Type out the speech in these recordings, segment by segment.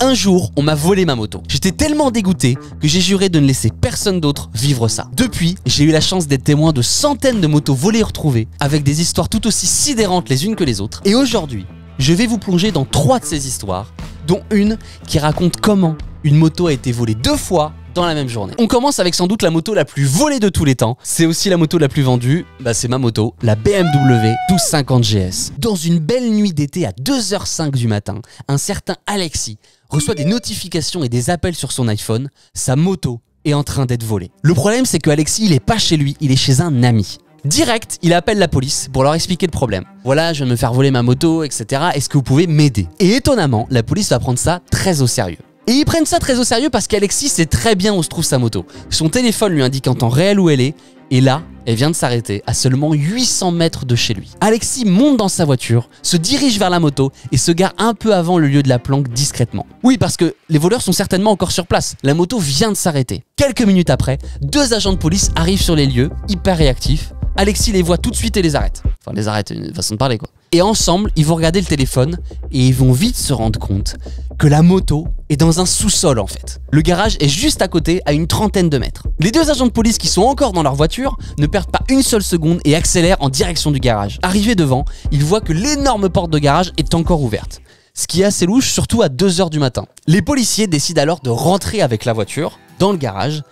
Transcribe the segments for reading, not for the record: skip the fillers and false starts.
Un jour, on m'a volé ma moto. J'étais tellement dégoûté que j'ai juré de ne laisser personne d'autre vivre ça. Depuis, j'ai eu la chance d'être témoin de centaines de motos volées et retrouvées, avec des histoires tout aussi sidérantes les unes que les autres. Et aujourd'hui, je vais vous plonger dans 3 de ces histoires, dont une qui raconte comment une moto a été volée 2 fois dans la même journée. On commence avec sans doute la moto la plus volée de tous les temps. C'est aussi la moto la plus vendue. C'est ma moto, la BMW 1250 GS. Dans une belle nuit d'été à 2h05 du matin, un certain Alexis reçoit des notifications et des appels sur son iPhone. Sa moto est en train d'être volée. Le problème, c'est que Alexis, il est pas chez lui, il est chez un ami. Direct, il appelle la police pour leur expliquer le problème. Voilà, je viens de me faire voler ma moto, etc. Est-ce que vous pouvez m'aider? Et étonnamment, la police va prendre ça très au sérieux. Et ils prennent ça très au sérieux parce qu'Alexis sait très bien où se trouve sa moto. Son téléphone lui indique en temps réel où elle est. Et là, elle vient de s'arrêter à seulement 800 mètres de chez lui. Alexis monte dans sa voiture, se dirige vers la moto et se gare un peu avant le lieu de la planque discrètement. Oui, parce que les voleurs sont certainement encore sur place. La moto vient de s'arrêter. Quelques minutes après, 2 agents de police arrivent sur les lieux, hyper réactifs. Alexis les voit tout de suite et les arrête. Enfin, les arrête, une façon de parler quoi. Et ensemble, ils vont regarder le téléphone et ils vont vite se rendre compte que la moto est dans un sous-sol en fait. Le garage est juste à côté, à une trentaine de mètres. Les 2 agents de police qui sont encore dans leur voiture ne perdent pas une seule seconde et accélèrent en direction du garage. Arrivés devant, ils voient que l'énorme porte de garage est encore ouverte. Ce qui est assez louche, surtout à 2h du matin. Les policiers décident alors de rentrer avec la voiture dans le garage.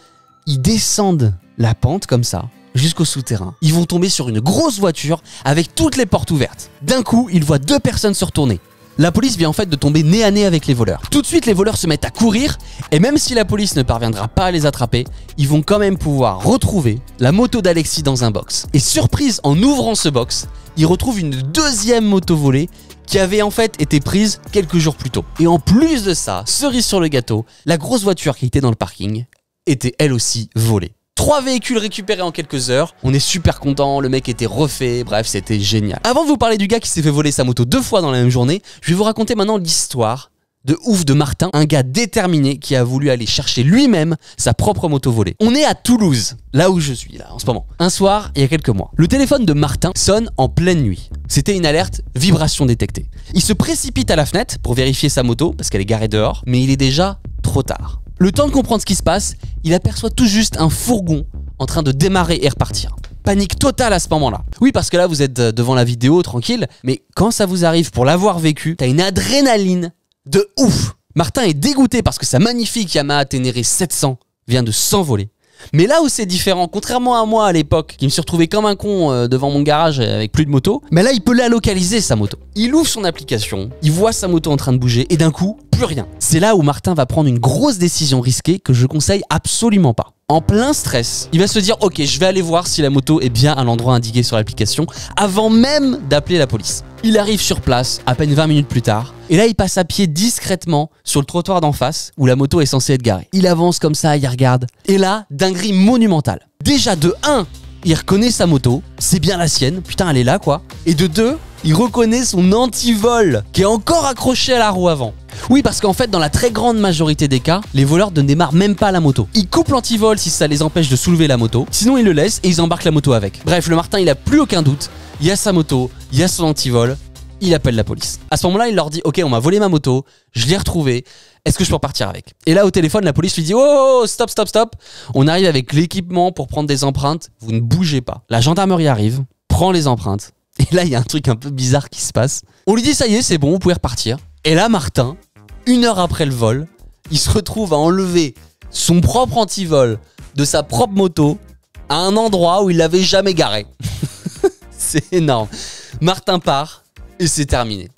Ils descendent la pente comme ça jusqu'au souterrain. Ils vont tomber sur une grosse voiture avec toutes les portes ouvertes. D'un coup, ils voient 2 personnes se retourner. La police vient en fait de tomber nez à nez avec les voleurs. Tout de suite, les voleurs se mettent à courir et même si la police ne parviendra pas à les attraper, ils vont quand même pouvoir retrouver la moto d'Alexis dans un box. Et surprise, en ouvrant ce box, ils retrouvent une 2e moto volée qui avait en fait été prise quelques jours plus tôt. Et en plus de ça, cerise sur le gâteau, la grosse voiture qui était dans le parking était elle aussi volée. 3 véhicules récupérés en quelques heures. On est super content, le mec était refait, bref, c'était génial. Avant de vous parler du gars qui s'est fait voler sa moto 2 fois dans la même journée, je vais vous raconter maintenant l'histoire de ouf de Martin, un gars déterminé qui a voulu aller chercher lui-même sa propre moto volée. On est à Toulouse, là où je suis là en ce moment. Un soir, il y a quelques mois, le téléphone de Martin sonne en pleine nuit. C'était une alerte vibration détectée. Il se précipite à la fenêtre pour vérifier sa moto parce qu'elle est garée dehors, mais il est déjà trop tard. Le temps de comprendre ce qui se passe, il aperçoit tout juste un fourgon en train de démarrer et repartir. Panique totale à ce moment-là. Oui, parce que là, vous êtes devant la vidéo, tranquille, mais quand ça vous arrive pour l'avoir vécu, t'as une adrénaline de ouf. Martin est dégoûté parce que sa magnifique Yamaha Ténéré 700 vient de s'envoler. Mais là où c'est différent, contrairement à moi à l'époque, qui me suis retrouvé comme un con devant mon garage avec plus de moto, mais là il peut la localiser sa moto. Il ouvre son application, il voit sa moto en train de bouger et d'un coup, plus rien. C'est là où Martin va prendre une grosse décision risquée que je conseille absolument pas. En plein stress, il va se dire ok, je vais aller voir si la moto est bien à l'endroit indiqué sur l'application avant même d'appeler la police. Il arrive sur place à peine 20 minutes plus tard et là il passe à pied discrètement sur le trottoir d'en face où la moto est censée être garée. Il avance comme ça, il regarde et là, dinguerie monumentale. Déjà de 1, il reconnaît sa moto, c'est bien la sienne, putain elle est là quoi. Et de 2, il reconnaît son antivol qui est encore accroché à la roue avant. Oui, parce qu'en fait, dans la très grande majorité des cas, les voleurs ne démarrent même pas la moto. Ils coupent l'antivol si ça les empêche de soulever la moto, sinon ils le laissent et ils embarquent la moto avec. Bref, le Martin, il a plus aucun doute, il y a sa moto, il y a son antivol, il appelle la police. À ce moment-là, il leur dit « Ok, on m'a volé ma moto, je l'ai retrouvée, est-ce que je peux repartir avec ?» Et là, au téléphone, la police lui dit « Oh, stop, stop, stop, on arrive avec l'équipement pour prendre des empreintes, vous ne bougez pas. » La gendarmerie arrive, prend les empreintes, et là, il y a un truc un peu bizarre qui se passe. On lui dit « Ça y est, c'est bon, vous pouvez repartir. » Et là, Martin, 1 heure après le vol, il se retrouve à enlever son propre antivol de sa propre moto à un endroit où il l'avait jamais garé. C'est énorme. Martin part et c'est terminé.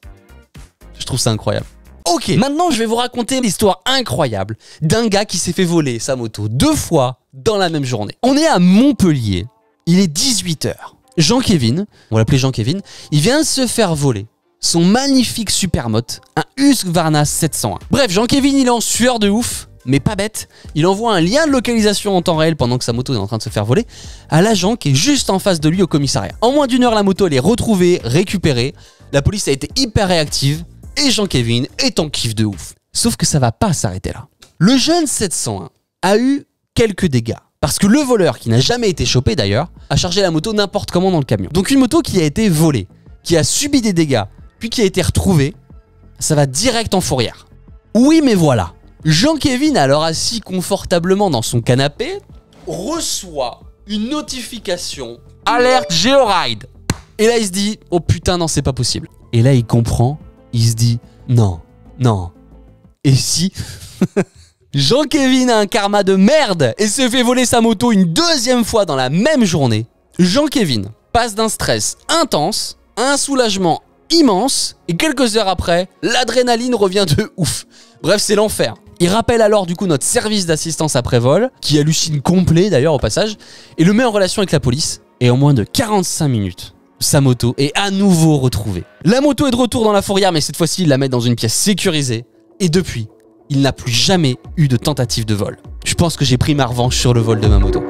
Je trouve ça incroyable. Ok, maintenant je vais vous raconter l'histoire incroyable d'un gars qui s'est fait voler sa moto 2 fois dans la même journée. On est à Montpellier, il est 18h. Jean-Kévin, on va l'appeler Jean-Kévin, il vient de se faire voler son magnifique Supermoto, un Husqvarna 701. Bref, Jean-Kévin, il est en sueur de ouf, mais pas bête. Il envoie un lien de localisation en temps réel pendant que sa moto est en train de se faire voler à l'agent qui est juste en face de lui au commissariat. En moins d'1 heure, la moto elle est retrouvée, récupérée. La police a été hyper réactive et Jean-Kévin est en kiff de ouf. Sauf que ça va pas s'arrêter là. Le jeune 701 a eu quelques dégâts. Parce que le voleur, qui n'a jamais été chopé d'ailleurs, a chargé la moto n'importe comment dans le camion. Donc une moto qui a été volée, qui a subi des dégâts, puis qui a été retrouvée, ça va direct en fourrière. Oui, mais voilà. Jean-Kévin, alors assis confortablement dans son canapé, reçoit une notification « Alerte Georide !» Et là, il se dit « Oh putain, non, c'est pas possible. » Et là, il comprend, il se dit « Non, non. Et si Jean-Kévin a un karma de merde et se fait voler sa moto une deuxième fois dans la même journée. Jean-Kévin passe d'un stress intense à un soulagement immense et quelques heures après, l'adrénaline revient de ouf. Bref, c'est l'enfer. Il rappelle alors du coup notre service d'assistance après-vol, qui hallucine complet d'ailleurs au passage, et le met en relation avec la police. Et en moins de 45 minutes, sa moto est à nouveau retrouvée. La moto est de retour dans la fourrière, mais cette fois-ci, il la met dans une pièce sécurisée. Et depuis, il n'a plus jamais eu de tentative de vol. Je pense que j'ai pris ma revanche sur le vol de ma moto.